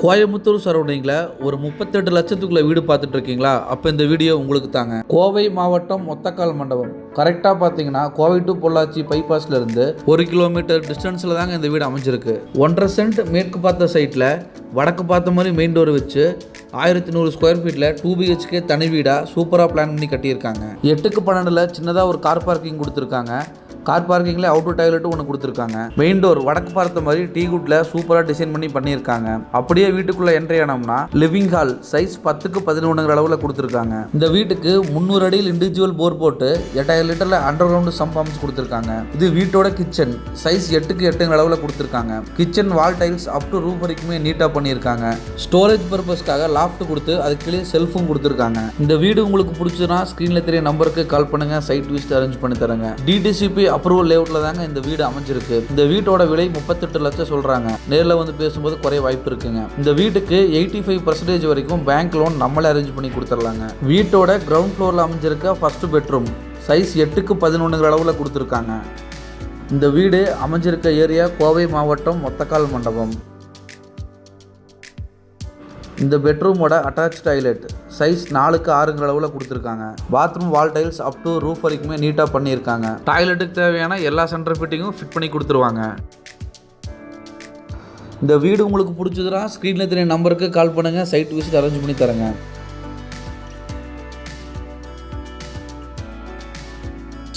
கோயம்புத்தூர் சரௌண்டிங்கில் ஒரு 38 லட்சத்துக்குள்ள வீடு பார்த்துட்டு இருக்கீங்களா? அப்போ இந்த வீடியோ உங்களுக்கு தாங்க. கோவை மாவட்டம் ஒத்தக்கால் மண்டபம் கரெக்டாக பார்த்தீங்கன்னா கோவை டு பொள்ளாச்சி பைபாஸ்ல இருந்து 1 கிலோமீட்டர் டிஸ்டன்ஸில் தாங்க இந்த வீடு அமைஞ்சிருக்கு. 1.5 சென்ட் மேற்கு பார்த்த சைட்டில் வடக்கு பார்த்த மாதிரி மெயின் டோர் வச்சு 1100 ஸ்கொயர் ஃபீட்டில் 2 BHK தனி வீடாக சூப்பராக பிளான் பண்ணி கட்டியிருக்காங்க. 8க்கு 12 சின்னதாக ஒரு கார் பார்க்கிங் கொடுத்துருக்காங்க. கார் பார்க்கிங்கில் அவுட்டர் டாய்லெட்டும் ஒன்று கொடுத்துருக்காங்க. மெயின் டோர் வடக்கு பார்த்த மாதிரி டீ குட்ல சூப்பராக டிசைன் பண்ணி பண்ணியிருக்காங்க. அப்படியே வீட்டுக்குள்ள என்ட்ரி ஆனோம்னா லிவிங் ஹால் சைஸ் 10க்கு 11 அளவில் கொடுத்துருக்காங்க. இந்த வீட்டுக்கு 300 அடியில் இண்டிவிஜுவல் போர் போட்டு 8000 லிட்டர்ல அண்டர் கிரவுண்ட் சம்ப் அம்ஸ் கொடுத்துருக்காங்க. இது வீட்டோட கிச்சன் சைஸ் 8க்கு 8 அளவில் கொடுத்துருக்காங்க. Kitchen wall tiles up to roof வரைக்குமே நீட்டாக பண்ணியிருக்காங்க. ஸ்டோரேஜ் பர்பஸ்க்காக லாஃப்ட் கொடுத்து அதுக்கு செல்ஃபும் கொடுத்துருக்காங்க. இந்த வீடு உங்களுக்கு பிடிச்சதுன்னா ஸ்க்ரீனில் தெரிய நம்பருக்கு கால் பண்ணுங்க. சைட் விசிட் அரேஞ்ச் பண்ணி தரங்க. டிடிசிபி அப்ரூவல் லேஅவுட்ல தாங்க இந்த வீடு அமைஞ்சிருக்கு. இந்த வீட்டோட விலை 38 லட்சம் சொல்றாங்க. நேரில் வந்து பேசும்போது குறைய வாய்ப்பு இருக்குங்க. இந்த வீட்டுக்கு 85% வரைக்கும் பேங்க் லோன் நம்மளே அரேஞ்ச் பண்ணி கொடுத்துடலாங்க. வீட்டோட கிரவுண்ட் ஃப்ளோர்ல அமைஞ்சிருக்க ஃபர்ஸ்ட் பெட்ரூம் சைஸ் 8க்கு 11 அளவில் கொடுத்துருக்காங்க. இந்த வீடு அமைஞ்சிருக்க ஏரியா கோவை மாவட்டம் ஒத்தக்கால் மண்டபம். இந்த பெட்ரூமோட அட்டாச் டாய்லெட் சைஸ் 4க்கு 6 அளவில் கொடுத்துருக்காங்க. Bathroom wall tiles up to roof வரைக்குமே நீட்டாக பண்ணியிருக்காங்க. டாய்லெட்டுக்கு தேவையான எல்லா சென்டர் ஃபிட்டிங்கும் ஃபிட் பண்ணி கொடுத்துருவாங்க. இந்த வீடு உங்களுக்கு பிடிச்சதுன்னா ஸ்க்ரீனில் தெரிய நம்பருக்கு கால் பண்ணுங்கள். சைட் விசிட் அரேஞ்ச் பண்ணி தரங்க.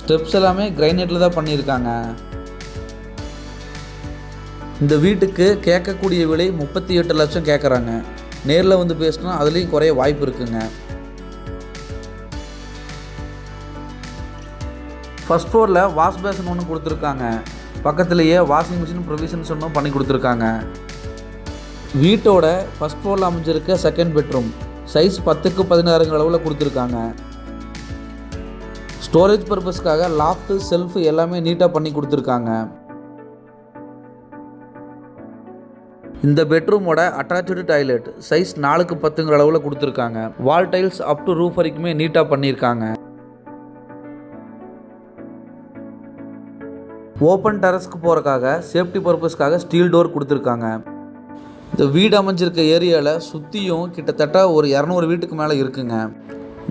ஸ்டெப்ஸ் எல்லாமே கிரைனைட்டில் தான் பண்ணியிருக்காங்க. இந்த வீட்டுக்கு கேட்கக்கூடிய விலை 38 லட்சம் கேட்குறாங்க. நேரில் வந்து பேசினா அதுலேயும் குறைய வாய்ப்பு இருக்குங்க. ஃபர்ஸ்ட் ஃப்ளோரில் வாஷ் பேஷன் ஒன்று கொடுத்துருக்காங்க. பக்கத்துலேயே வாஷிங் மிஷின் ப்ரொவிஷன்ஸ் ஒன்றும் பண்ணி கொடுத்துருக்காங்க. வீட்டோட ஃபர்ஸ்ட் ஃப்ளோரில் அமைஞ்சிருக்க செகண்ட் பெட்ரூம் சைஸ் 10க்கு 16 அளவில் கொடுத்துருக்காங்க. ஸ்டோரேஜ் பர்பஸ்க்காக லாஃப்ட் செல்ஃப் எல்லாமே நீட்டாக பண்ணி கொடுத்துருக்காங்க. இந்த பெட்ரூமோட அட்டாச்சு டாய்லெட் சைஸ் 4க்கு 10 அளவில் கொடுத்துருக்காங்க. வால் டைல்ஸ் அப் டு ரூஃப் வரைக்குமே நீட்டாக பண்ணியிருக்காங்க. ஓப்பன் டெரஸ்க்கு போகிறக்காக சேஃப்டி பர்பஸ்க்காக ஸ்டீல் டோர் கொடுத்துருக்காங்க. இந்த வீடு அமைஞ்சிருக்க ஏரியாவில் சுற்றியும் கிட்டத்தட்ட ஒரு 200 வீட்டுக்கு மேலே இருக்குங்க.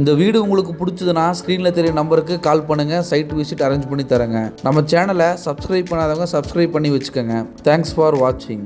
இந்த வீடு உங்களுக்கு பிடிச்சதுன்னா ஸ்க்ரீனில் தெரிய நம்பருக்கு கால் பண்ணுங்கள். சைட் விசிட் அரேஞ்ச் பண்ணி தரேங்க. நம்ம சேனலை சப்ஸ்கிரைப் பண்ணாதவங்க சப்ஸ்கிரைப் பண்ணி வச்சுக்கோங்க. தேங்க்ஸ் ஃபார் வாட்சிங்.